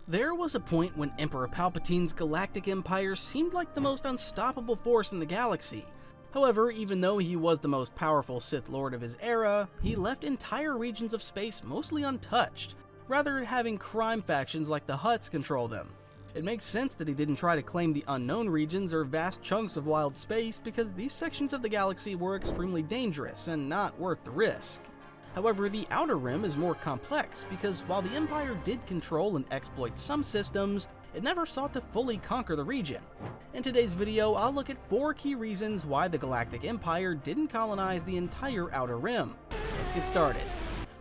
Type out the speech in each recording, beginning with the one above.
There was a point when Emperor Palpatine's Galactic Empire seemed like the most unstoppable force in the galaxy. However, even though he was the most powerful Sith Lord of his era, he left entire regions of space mostly untouched, rather than having crime factions like the Hutts control them. It makes sense that he didn't try to claim the unknown regions or vast chunks of wild space because these sections of the galaxy were extremely dangerous and not worth the risk. However, the Outer Rim is more complex because while the Empire did control and exploit some systems, it never sought to fully conquer the region. In today's video, I'll look at 4 key reasons why the Galactic Empire didn't colonize the entire Outer Rim. Let's get started.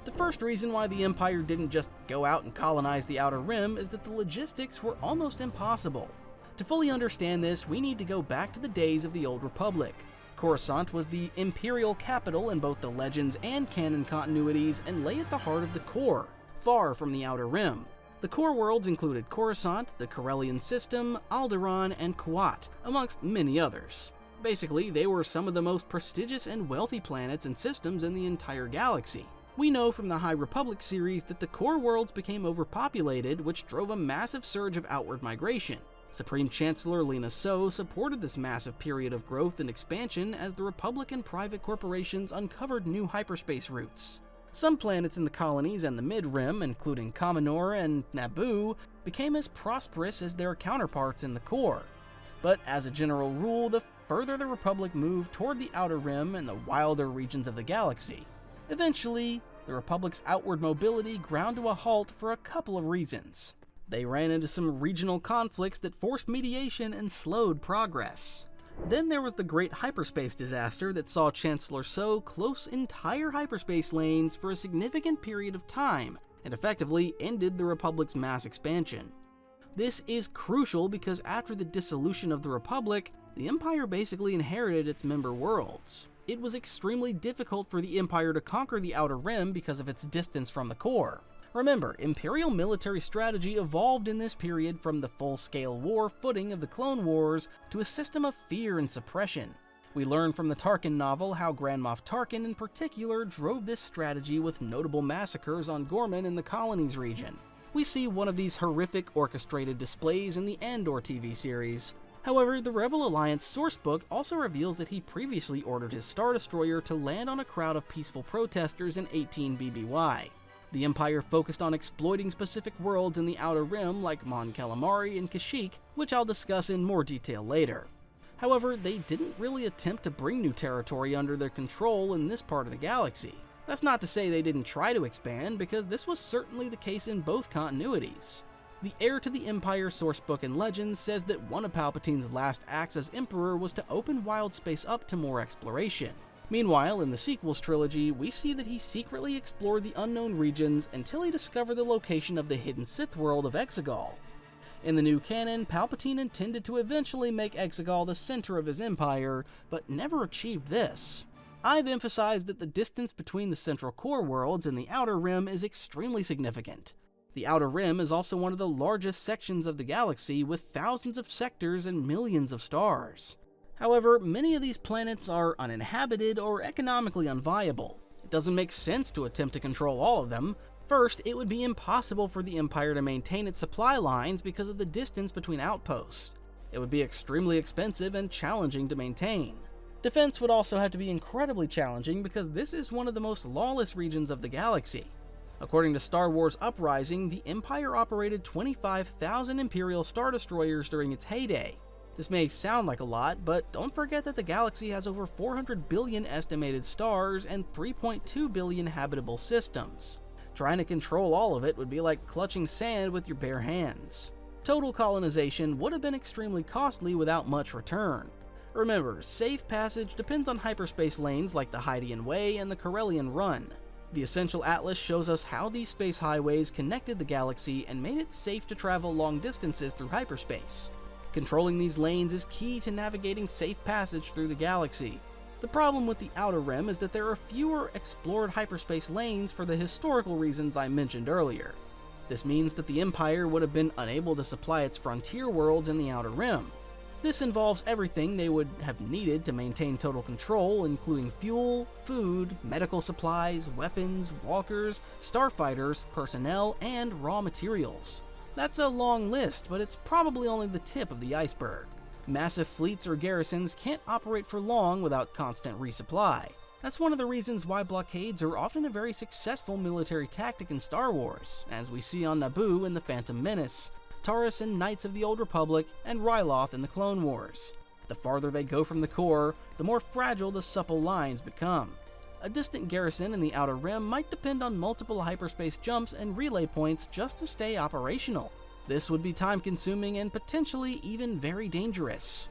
The first reason why the Empire didn't just go out and colonize the Outer Rim is that the logistics were almost impossible. To fully understand this, we need to go back to the days of the Old Republic. Coruscant was the imperial capital in both the Legends and canon continuities and lay at the heart of the core, far from the Outer Rim. The core worlds included Coruscant, the Corellian system, Alderaan, and Kuat, amongst many others. Basically, they were some of the most prestigious and wealthy planets and systems in the entire galaxy. We know from the High Republic series that the core worlds became overpopulated, which drove a massive surge of outward migration. Supreme Chancellor Lina So supported this massive period of growth and expansion as the Republic and private corporations uncovered new hyperspace routes. Some planets in the colonies and the Mid-Rim, including Kaminoor and Naboo, became as prosperous as their counterparts in the core. But as a general rule, the further the Republic moved toward the Outer Rim and the wilder regions of the galaxy. Eventually, the Republic's outward mobility ground to a halt for a couple of reasons. They ran into some regional conflicts that forced mediation and slowed progress. Then there was the Great Hyperspace Disaster that saw Chancellor So close entire hyperspace lanes for a significant period of time, and effectively ended the Republic's mass expansion. This is crucial because after the dissolution of the Republic, the Empire basically inherited its member worlds. It was extremely difficult for the Empire to conquer the Outer Rim because of its distance from the core. Remember, Imperial military strategy evolved in this period from the full-scale war footing of the Clone Wars to a system of fear and suppression. We learn from the Tarkin novel how Grand Moff Tarkin in particular drove this strategy with notable massacres on Gorman in the Colonize region. We see one of these horrific orchestrated displays in the Andor TV series. However, the Rebel Alliance sourcebook also reveals that he previously ordered his Star Destroyer to land on a crowd of peaceful protesters in 18 BBY. The Empire focused on exploiting specific worlds in the Outer Rim like Mon Calamari and Kashyyyk, which I'll discuss in more detail later. However, they didn't really attempt to bring new territory under their control in this part of the galaxy. That's not to say they didn't try to expand, because this was certainly the case in both continuities. The Heir to the Empire sourcebook in Legends says that one of Palpatine's last acts as Emperor was to open wild space up to more exploration. Meanwhile, in the sequels trilogy, we see that he secretly explored the unknown regions until he discovered the location of the hidden Sith world of Exegol. In the new canon, Palpatine intended to eventually make Exegol the center of his empire, but never achieved this. I've emphasized that the distance between the central core worlds and the Outer Rim is extremely significant. The Outer Rim is also one of the largest sections of the galaxy, with thousands of sectors and millions of stars. However, many of these planets are uninhabited or economically unviable. It doesn't make sense to attempt to control all of them. First, it would be impossible for the Empire to maintain its supply lines because of the distance between outposts. It would be extremely expensive and challenging to maintain. Defense would also have to be incredibly challenging because this is one of the most lawless regions of the galaxy. According to Star Wars Uprising, the Empire operated 25,000 Imperial Star Destroyers during its heyday. This may sound like a lot, but don't forget that the galaxy has over 400 billion estimated stars and 3.2 billion habitable systems. Trying to control all of it would be like clutching sand with your bare hands. Total colonization would have been extremely costly without much return. Remember, safe passage depends on hyperspace lanes like the Hydean Way and the Corellian Run. The Essential Atlas shows us how these space highways connected the galaxy and made it safe to travel long distances through hyperspace. Controlling these lanes is key to navigating safe passage through the galaxy. The problem with the Outer Rim is that there are fewer explored hyperspace lanes for the historical reasons I mentioned earlier. This means that the Empire would have been unable to supply its frontier worlds in the Outer Rim. This involves everything they would have needed to maintain total control, including fuel, food, medical supplies, weapons, walkers, starfighters, personnel, and raw materials. That's a long list, but it's probably only the tip of the iceberg. Massive fleets or garrisons can't operate for long without constant resupply. That's one of the reasons why blockades are often a very successful military tactic in Star Wars, as we see on Naboo in The Phantom Menace, Taurus in Knights of the Old Republic, and Ryloth in the Clone Wars. The farther they go from the core, the more fragile the supple lines become. A distant garrison in the Outer Rim might depend on multiple hyperspace jumps and relay points just to stay operational. This would be time-consuming and potentially even very dangerous.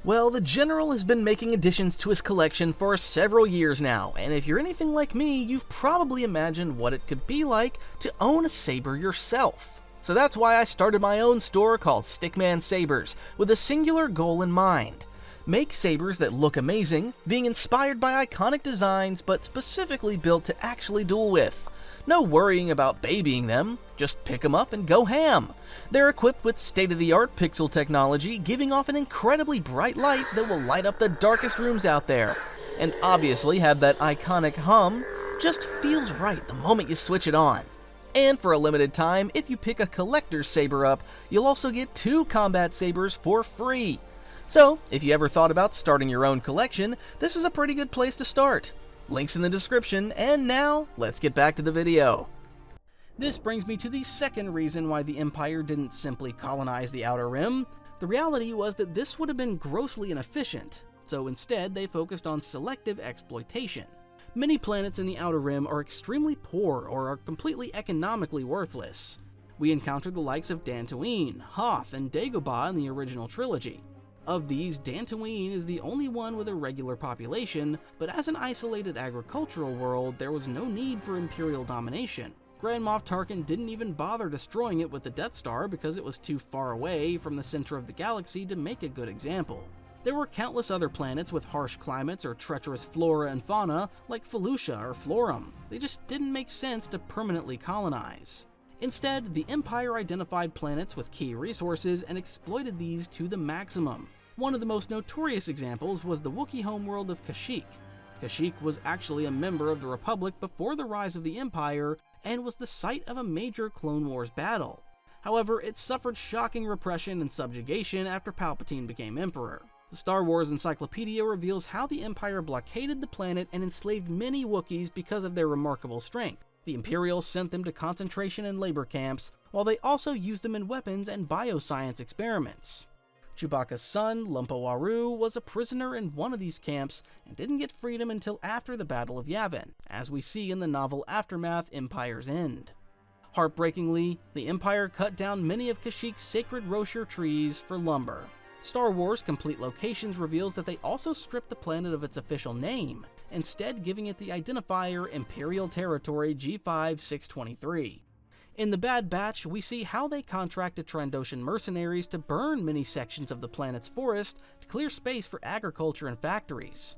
Well, the General has been making additions to his collection for several years now, and if you're anything like me, you've probably imagined what it could be like to own a saber yourself. So that's why I started my own store called Stickman Sabers, with a singular goal in mind. Make sabers that look amazing, being inspired by iconic designs but specifically built to actually duel with. No worrying about babying them, just pick them up and go ham. They're equipped with state-of-the-art pixel technology, giving off an incredibly bright light that will light up the darkest rooms out there. And obviously have that iconic hum, just feels right the moment you switch it on. And for a limited time, if you pick a collector's saber up, you'll also get 2 combat sabers for free. So, if you ever thought about starting your own collection, this is a pretty good place to start. Links in the description, and now, let's get back to the video. This brings me to the second reason why the Empire didn't simply colonize the Outer Rim. The reality was that this would have been grossly inefficient, so instead they focused on selective exploitation. Many planets in the Outer Rim are extremely poor or are completely economically worthless. We encountered the likes of Dantooine, Hutt, and Dagobah in the original trilogy. Of these, Dantooine is the only one with a regular population, but as an isolated agricultural world, there was no need for Imperial domination. Grand Moff Tarkin didn't even bother destroying it with the Death Star because it was too far away from the center of the galaxy to make a good example. There were countless other planets with harsh climates or treacherous flora and fauna, like Felucia or Florum. They just didn't make sense to permanently colonize. Instead, the Empire identified planets with key resources and exploited these to the maximum. One of the most notorious examples was the Wookiee homeworld of Kashyyyk. Kashyyyk was actually a member of the Republic before the rise of the Empire and was the site of a major Clone Wars battle. However, it suffered shocking repression and subjugation after Palpatine became Emperor. The Star Wars Encyclopedia reveals how the Empire blockaded the planet and enslaved many Wookiees because of their remarkable strength. The Imperials sent them to concentration and labor camps, while they also used them in weapons and bioscience experiments. Chewbacca's son, Lumpa Waru, was a prisoner in one of these camps and didn't get freedom until after the Battle of Yavin, as we see in the novel Aftermath: Empire's End. Heartbreakingly, the Empire cut down many of Kashyyyk's sacred Roshir trees for lumber. Star Wars Complete Locations reveals that they also stripped the planet of its official name, instead giving it the identifier Imperial Territory G5-623. In The Bad Batch, we see how they contracted Trandoshan mercenaries to burn many sections of the planet's forest to clear space for agriculture and factories.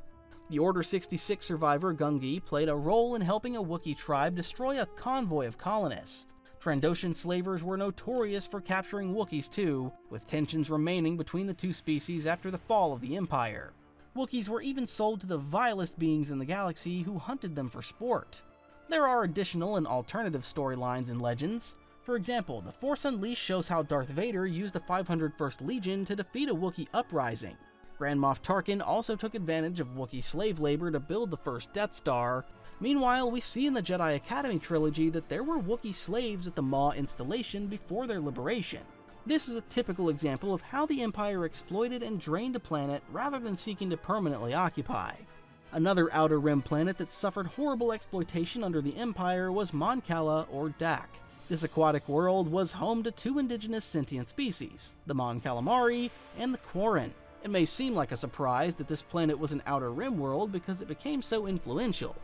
The Order 66 survivor Gungi played a role in helping a Wookiee tribe destroy a convoy of colonists. Trandoshan slavers were notorious for capturing Wookiees too, with tensions remaining between the two species after the fall of the Empire. Wookiees were even sold to the vilest beings in the galaxy who hunted them for sport. There are additional and alternative storylines and legends. For example, The Force Unleashed shows how Darth Vader used the 501st Legion to defeat a Wookiee uprising. Grand Moff Tarkin also took advantage of Wookiee slave labor to build the first Death Star. Meanwhile, we see in the Jedi Academy trilogy that there were Wookiee slaves at the Maw installation before their liberation. This is a typical example of how the Empire exploited and drained a planet rather than seeking to permanently occupy. Another Outer Rim planet that suffered horrible exploitation under the Empire was Mon Cala, or Dak. This aquatic world was home to two indigenous sentient species, the Mon Calamari and the Quarren. It may seem like a surprise that this planet was an Outer Rim world because it became so influential.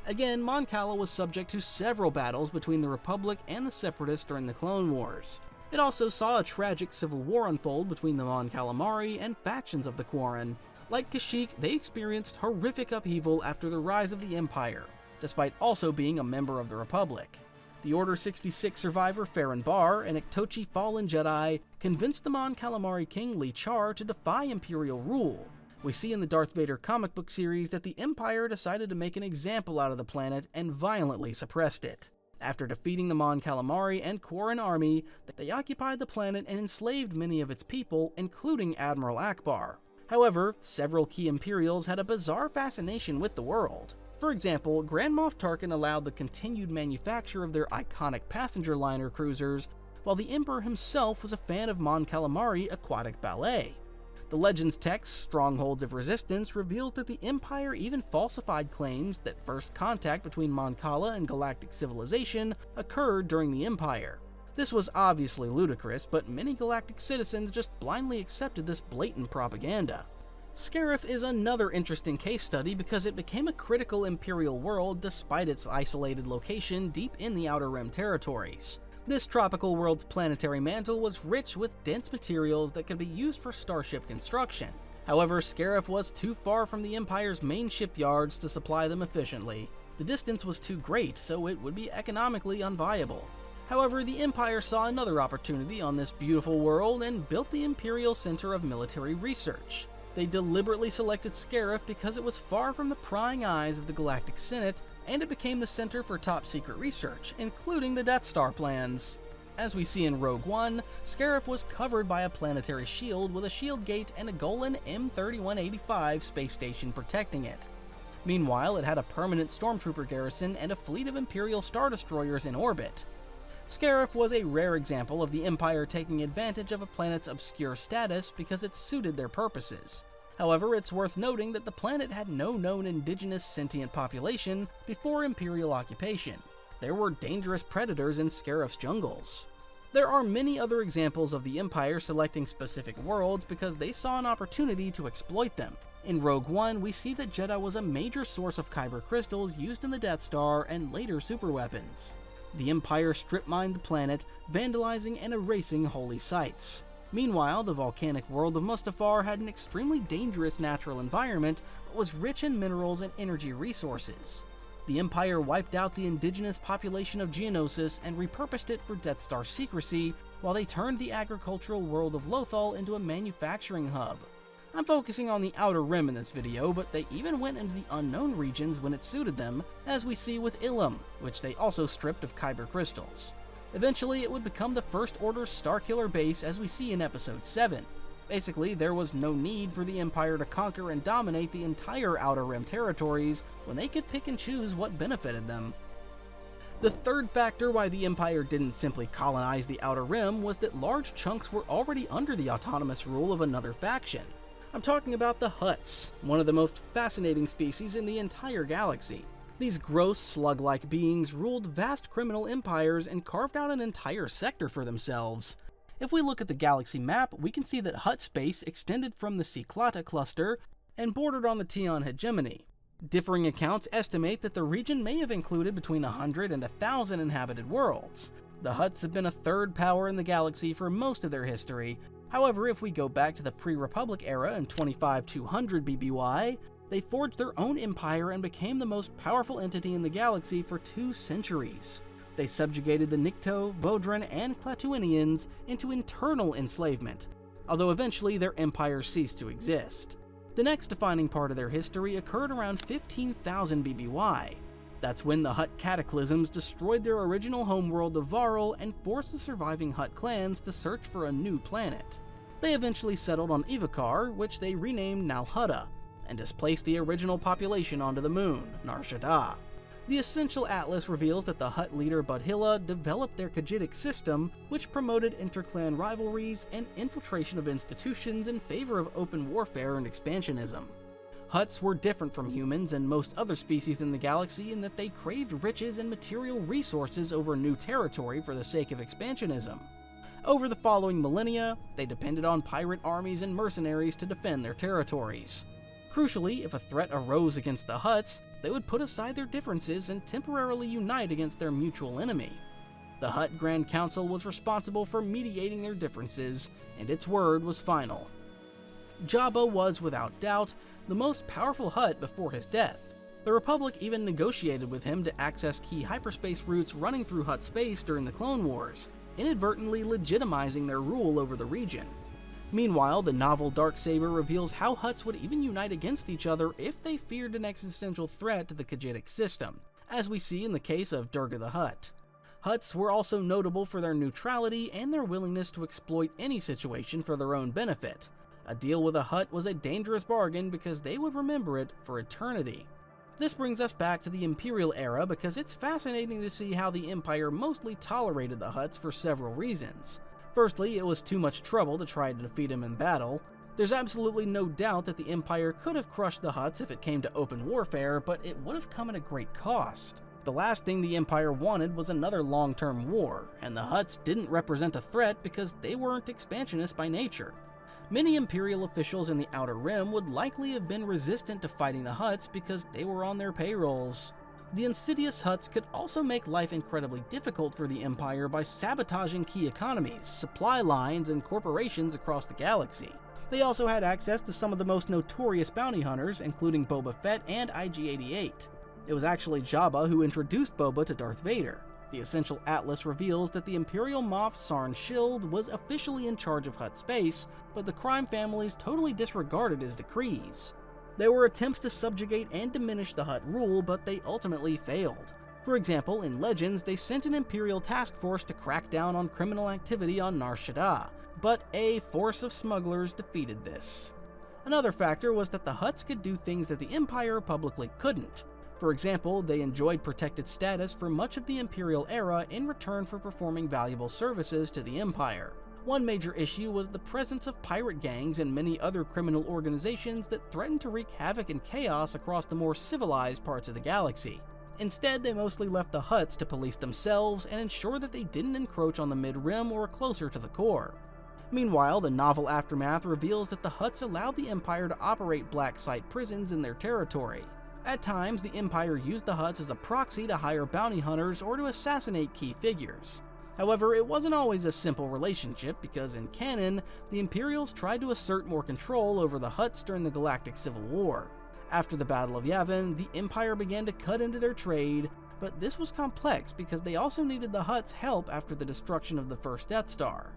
Again, Mon Cala was subject to several battles between the Republic and the Separatists during the Clone Wars. It also saw a tragic civil war unfold between the Mon Calamari and factions of the Quarren. Like Kashyyyk, they experienced horrific upheaval after the rise of the Empire, despite also being a member of the Republic. The Order 66 survivor Farron Barr, an Iktochi fallen Jedi, convinced the Mon Calamari king Li Char to defy Imperial rule. We see in the Darth Vader comic book series that the Empire decided to make an example out of the planet and violently suppressed it. After defeating the Mon Calamari and Quarren army, they occupied the planet and enslaved many of its people, including Admiral Akbar. However, several key Imperials had a bizarre fascination with the world. For example, Grand Moff Tarkin allowed the continued manufacture of their iconic passenger liner cruisers, while the Emperor himself was a fan of Mon Calamari aquatic ballet. The Legends text, Strongholds of Resistance, reveals that the Empire even falsified claims that first contact between Mon Cala and galactic civilization occurred during the Empire. This was obviously ludicrous, but many galactic citizens just blindly accepted this blatant propaganda. Scarif is another interesting case study because it became a critical Imperial world despite its isolated location deep in the Outer Rim territories. This tropical world's planetary mantle was rich with dense materials that could be used for starship construction. However, Scarif was too far from the Empire's main shipyards to supply them efficiently. The distance was too great, so it would be economically unviable. However, the Empire saw another opportunity on this beautiful world and built the Imperial Center of Military Research. They deliberately selected Scarif because it was far from the prying eyes of the Galactic Senate, and it became the center for top-secret research, including the Death Star plans. As we see in Rogue One, Scarif was covered by a planetary shield with a shield gate and a Golan M3185 space station protecting it. Meanwhile, it had a permanent stormtrooper garrison and a fleet of Imperial Star Destroyers in orbit. Scarif was a rare example of the Empire taking advantage of a planet's obscure status because it suited their purposes. However, it's worth noting that the planet had no known indigenous sentient population before Imperial occupation. There were dangerous predators in Scarif's jungles. There are many other examples of the Empire selecting specific worlds because they saw an opportunity to exploit them. In Rogue One, we see that Jedha was a major source of kyber crystals used in the Death Star and later superweapons. The Empire strip-mined the planet, vandalizing and erasing holy sites. Meanwhile, the volcanic world of Mustafar had an extremely dangerous natural environment, but was rich in minerals and energy resources. The Empire wiped out the indigenous population of Geonosis and repurposed it for Death Star secrecy, while they turned the agricultural world of Lothal into a manufacturing hub. I'm focusing on the Outer Rim in this video, but they even went into the unknown regions when it suited them, as we see with Ilum, which they also stripped of kyber crystals. Eventually, it would become the First Order's Starkiller base as we see in Episode 7. Basically, there was no need for the Empire to conquer and dominate the entire Outer Rim territories when they could pick and choose what benefited them. The third factor why the Empire didn't simply colonize the Outer Rim was that large chunks were already under the autonomous rule of another faction. I'm talking about the Hutts, one of the most fascinating species in the entire galaxy. These gross, slug-like beings ruled vast criminal empires and carved out an entire sector for themselves. If we look at the galaxy map, we can see that Hutt space extended from the Cyclata cluster and bordered on the Tion hegemony. Differing accounts estimate that the region may have included between 100 and 1,000 inhabited worlds. The Hutts have been a third power in the galaxy for most of their history. However, if we go back to the pre-Republic era in 25200 BBY, they forged their own empire and became the most powerful entity in the galaxy for 2 centuries. They subjugated the Nikto, Vodran, and Klatooinians into internal enslavement, although eventually their empire ceased to exist. The next defining part of their history occurred around 15,000 BBY. That's when the Hutt cataclysms destroyed their original homeworld of Varl and forced the surviving Hutt clans to search for a new planet. They eventually settled on Ivakar, which they renamed Nalhutta, and displaced the original population onto the moon, Nar Shaddaa. The Essential Atlas reveals that the Hutt leader Budhilla developed their Khajiitic system, which promoted interclan rivalries and infiltration of institutions in favor of open warfare and expansionism. Hutts were different from humans and most other species in the galaxy in that they craved riches and material resources over new territory for the sake of expansionism. Over the following millennia, they depended on pirate armies and mercenaries to defend their territories. Crucially, if a threat arose against the Hutts, they would put aside their differences and temporarily unite against their mutual enemy. The Hutt Grand Council was responsible for mediating their differences, and its word was final. Jabba was, without doubt, the most powerful Hutt before his death. The Republic even negotiated with him to access key hyperspace routes running through Hutt space during the Clone Wars, inadvertently legitimizing their rule over the region. Meanwhile, the novel Darksaber reveals how Hutts would even unite against each other if they feared an existential threat to the Khajiitic system, as we see in the case of Durga the Hutt. Hutts were also notable for their neutrality and their willingness to exploit any situation for their own benefit. A deal with a Hutt was a dangerous bargain because they would remember it for eternity. This brings us back to the Imperial era because it's fascinating to see how the Empire mostly tolerated the Hutts for several reasons. Firstly, it was too much trouble to try to defeat them in battle. There's absolutely no doubt that the Empire could have crushed the Hutts if it came to open warfare, but it would have come at a great cost. The last thing the Empire wanted was another long-term war, and the Hutts didn't represent a threat because they weren't expansionist by nature. Many Imperial officials in the Outer Rim would likely have been resistant to fighting the Hutts because they were on their payrolls. The insidious Hutts could also make life incredibly difficult for the Empire by sabotaging key economies, supply lines, and corporations across the galaxy. They also had access to some of the most notorious bounty hunters, including Boba Fett and IG-88. It was actually Jabba who introduced Boba to Darth Vader. The Essential Atlas reveals that the Imperial Moff Sarn Shield was officially in charge of Hutt space, but the crime families totally disregarded his decrees. There were attempts to subjugate and diminish the Hutt rule, but they ultimately failed. For example, in Legends, they sent an Imperial task force to crack down on criminal activity on Nar Shaddaa, but a force of smugglers defeated this. Another factor was that the Hutts could do things that the Empire publicly couldn't. For example, they enjoyed protected status for much of the Imperial era in return for performing valuable services to the Empire. One major issue was the presence of pirate gangs and many other criminal organizations that threatened to wreak havoc and chaos across the more civilized parts of the galaxy. Instead, they mostly left the Hutts to police themselves and ensure that they didn't encroach on the Mid-Rim or closer to the core. Meanwhile, the novel Aftermath reveals that the Hutts allowed the Empire to operate black site prisons in their territory. At times, the Empire used the Hutts as a proxy to hire bounty hunters or to assassinate key figures. However, it wasn't always a simple relationship because in canon, the Imperials tried to assert more control over the Hutts during the Galactic Civil War. After the Battle of Yavin, the Empire began to cut into their trade, but this was complex because they also needed the Hutts' help after the destruction of the first Death Star.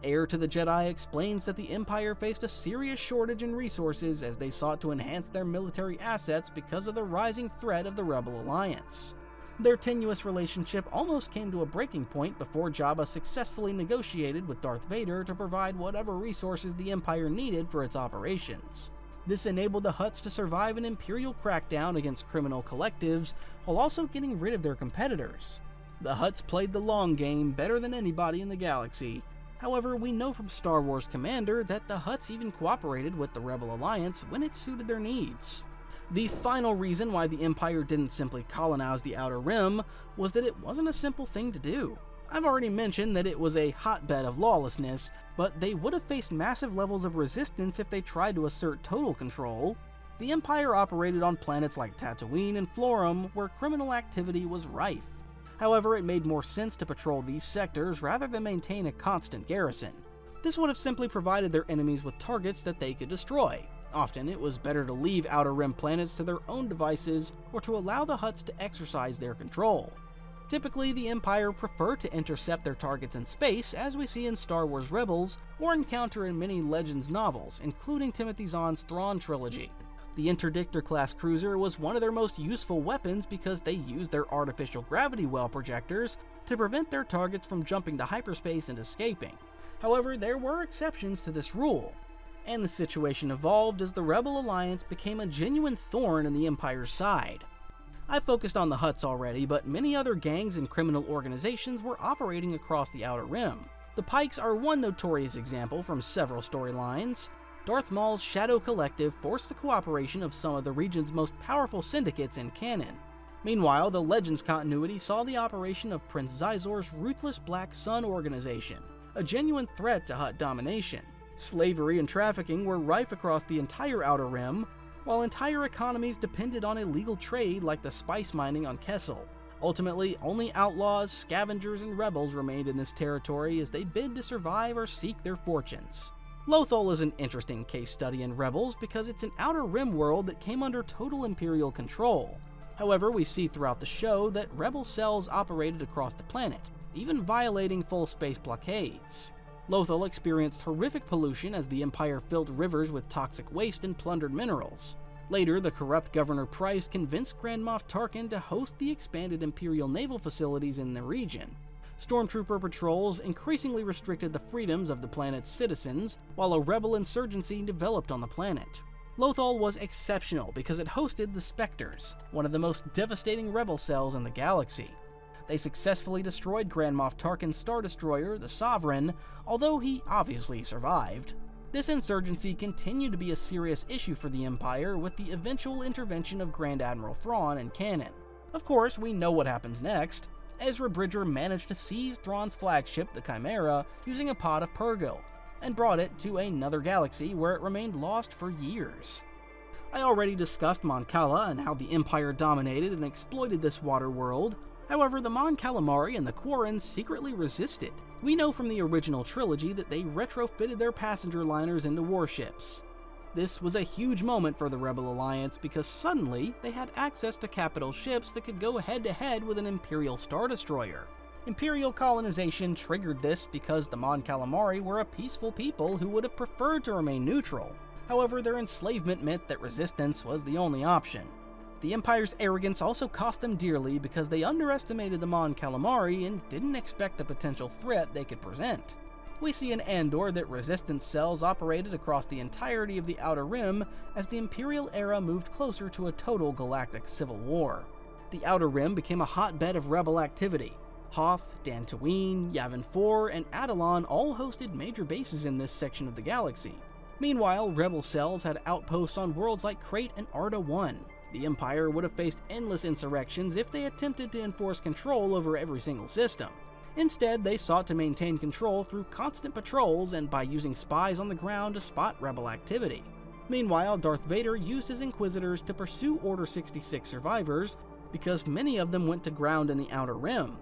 Heir to the Jedi explains that the Empire faced a serious shortage in resources as they sought to enhance their military assets because of the rising threat of the Rebel Alliance. Their tenuous relationship almost came to a breaking point before Jabba successfully negotiated with Darth Vader to provide whatever resources the Empire needed for its operations. This enabled the Hutts to survive an Imperial crackdown against criminal collectives while also getting rid of their competitors. The Hutts played the long game better than anybody in the galaxy. However, we know from Star Wars Commander that the Hutts even cooperated with the Rebel Alliance when it suited their needs. The final reason why the Empire didn't simply colonize the Outer Rim was that it wasn't a simple thing to do. I've already mentioned that it was a hotbed of lawlessness, but they would have faced massive levels of resistance if they tried to assert total control. The Empire operated on planets like Tatooine and Florum, where criminal activity was rife. However, it made more sense to patrol these sectors rather than maintain a constant garrison. This would have simply provided their enemies with targets that they could destroy. Often, it was better to leave Outer Rim planets to their own devices or to allow the Hutts to exercise their control. Typically, the Empire preferred to intercept their targets in space, as we see in Star Wars Rebels, or encounter in many Legends novels, including Timothy Zahn's Thrawn trilogy. The Interdictor-class cruiser was one of their most useful weapons because they used their artificial gravity well projectors to prevent their targets from jumping to hyperspace and escaping. However, there were exceptions to this rule, and the situation evolved as the Rebel Alliance became a genuine thorn in the Empire's side. I focused on the Hutts already, but many other gangs and criminal organizations were operating across the Outer Rim. The Pikes are one notorious example from several storylines. Darth Maul's Shadow Collective forced the cooperation of some of the region's most powerful syndicates in canon. Meanwhile, the Legends continuity saw the operation of Prince Xizor's ruthless Black Sun organization, a genuine threat to Hutt domination. Slavery and trafficking were rife across the entire Outer Rim, while entire economies depended on illegal trade like the spice mining on Kessel. Ultimately, only outlaws, scavengers, and rebels remained in this territory as they bid to survive or seek their fortunes. Lothal is an interesting case study in Rebels because it's an Outer Rim world that came under total Imperial control. However, we see throughout the show that Rebel cells operated across the planet, even violating full space blockades. Lothal experienced horrific pollution as the Empire filled rivers with toxic waste and plundered minerals. Later, the corrupt Governor Price convinced Grand Moff Tarkin to host the expanded Imperial naval facilities in the region. Stormtrooper patrols increasingly restricted the freedoms of the planet's citizens, while a rebel insurgency developed on the planet. Lothal was exceptional because it hosted the Spectres, one of the most devastating rebel cells in the galaxy. They successfully destroyed Grand Moff Tarkin's Star Destroyer, the Sovereign, although he obviously survived. This insurgency continued to be a serious issue for the Empire with the eventual intervention of Grand Admiral Thrawn and canon. Of course, we know what happens next. Ezra Bridger managed to seize Thrawn's flagship, the Chimera, using a pod of Purrgil, and brought it to another galaxy where it remained lost for years. I already discussed Mon Cala and how the Empire dominated and exploited this water world. However, the Mon Calamari and the Quarrens secretly resisted. We know from the original trilogy that they retrofitted their passenger liners into warships. This was a huge moment for the Rebel Alliance because suddenly they had access to capital ships that could go head-to-head with an Imperial Star Destroyer. Imperial colonization triggered this because the Mon Calamari were a peaceful people who would have preferred to remain neutral. However, their enslavement meant that resistance was the only option. The Empire's arrogance also cost them dearly because they underestimated the Mon Calamari and didn't expect the potential threat they could present. We see in Andor that resistance cells operated across the entirety of the Outer Rim as the Imperial era moved closer to a total galactic civil war. The Outer Rim became a hotbed of rebel activity. Hoth, Dantooine, Yavin 4, and Atollon all hosted major bases in this section of the galaxy. Meanwhile, rebel cells had outposts on worlds like Crate and Arda 1. The Empire would have faced endless insurrections if they attempted to enforce control over every single system. Instead, they sought to maintain control through constant patrols and by using spies on the ground to spot rebel activity. Meanwhile, Darth Vader used his Inquisitors to pursue Order 66 survivors because many of them went to ground in the Outer Rim.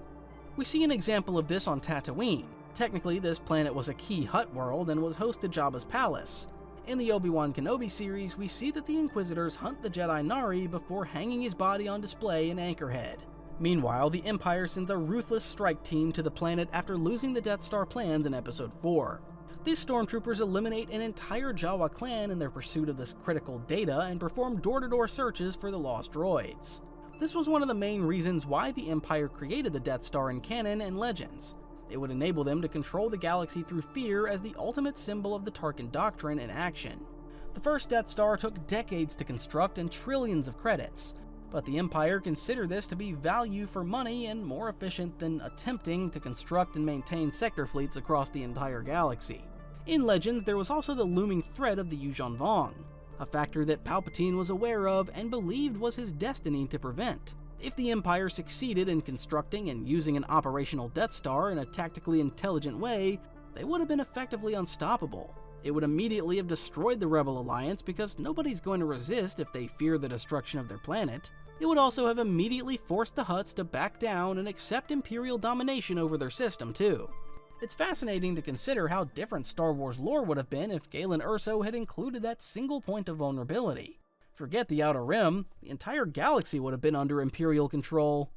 We see an example of this on Tatooine. Technically, this planet was a key Hutt world and was host to Jabba's palace. In the Obi-Wan Kenobi series, we see that the Inquisitors hunt the Jedi Nari before hanging his body on display in Anchorhead. Meanwhile, the Empire sends a ruthless strike team to the planet after losing the Death Star plans in Episode 4. These stormtroopers eliminate an entire Jawa clan in their pursuit of this critical data and perform door-to-door searches for the lost droids. This was one of the main reasons why the Empire created the Death Star in canon and Legends. It would enable them to control the galaxy through fear as the ultimate symbol of the Tarkin Doctrine in action. The first Death Star took decades to construct and trillions of credits, but the Empire considered this to be value for money and more efficient than attempting to construct and maintain sector fleets across the entire galaxy. In Legends, there was also the looming threat of the Yuuzhan Vong, a factor that Palpatine was aware of and believed was his destiny to prevent. If the Empire succeeded in constructing and using an operational Death Star in a tactically intelligent way, they would have been effectively unstoppable. It would immediately have destroyed the Rebel Alliance because nobody's going to resist if they fear the destruction of their planet. It would also have immediately forced the Hutts to back down and accept Imperial domination over their system too. It's fascinating to consider how different Star Wars lore would have been if Galen Erso had included that single point of vulnerability. Forget the Outer Rim, the entire galaxy would have been under Imperial control.